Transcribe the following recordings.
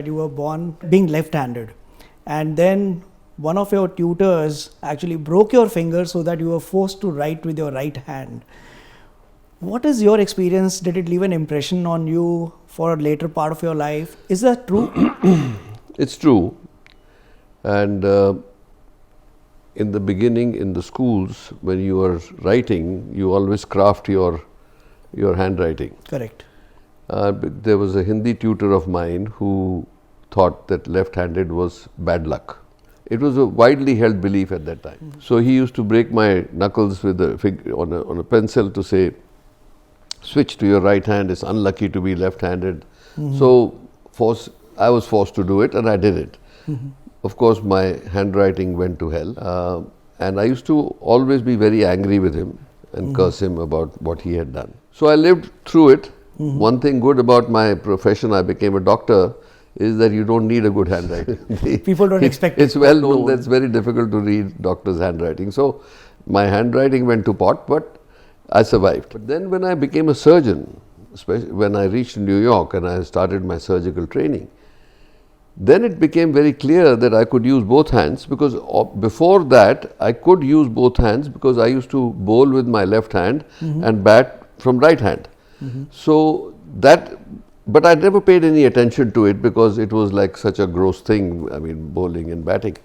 You were born being left-handed, and then one of your tutors actually broke your finger so that you were forced to write with your right hand. What is your experience? Did it leave an impression on you for a later part of your life? Is that true? It's true. And in the beginning, in the schools, when you are writing, you always craft your handwriting. Correct. There was a Hindi tutor of mine who thought that left-handed was bad luck. It was a widely held belief at that time. Mm-hmm. So he used to break my knuckles with on a pencil to say, switch to your right hand, it's unlucky to be left-handed. Mm-hmm. So I was forced to do it, and I did it. Mm-hmm. Of course, my handwriting went to hell, and I used to always be very angry with him and mm-hmm. curse him about what he had done. So I lived through it. Mm-hmm. One thing good about my profession, I became a doctor, is that you don't need a good handwriting. People don't expect it. It's well known that it's very difficult to read doctors' handwriting. So my handwriting went to pot, but I survived. But then when I became a surgeon, especially when I reached New York and I started my surgical training, then it became very clear that I could use both hands, because before that I could use both hands because I used to bowl with my left hand mm-hmm. and bat from right hand. Mm-hmm. So that, but I never paid any attention to it because it was like such a gross thing, I mean, bowling and batting.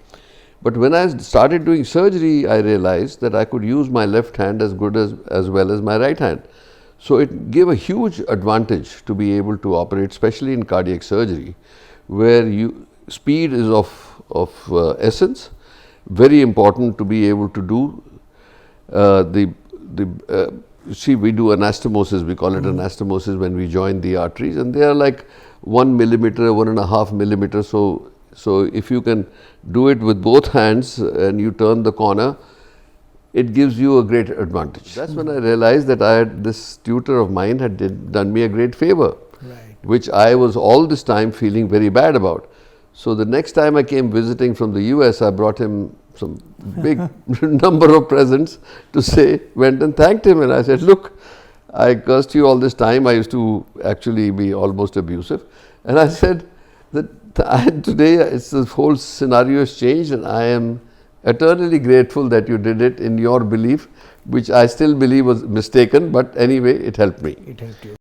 But when I started doing surgery, I realized that I could use my left hand as well as my right hand. So it gave a huge advantage to be able to operate, especially in cardiac surgery, where speed is of essence, very important to be able to do see, we do anastomosis, we call it mm-hmm. anastomosis when we join the arteries, and they are like 1 millimeter, 1.5 millimeter. So if you can do it with both hands and you turn the corner, it gives you a great advantage. That's mm-hmm. when I realized that this tutor of mine had done me a great favor, right. which I was all this time feeling very bad about. So the next time I came visiting from the US, I brought him some big number of presents went and thanked him, and I said, look, I cursed you all this time. I used to actually be almost abusive, and I said that today the whole scenario has changed, and I am eternally grateful that you did it in your belief, which I still believe was mistaken, but anyway, it helped me. It helped you.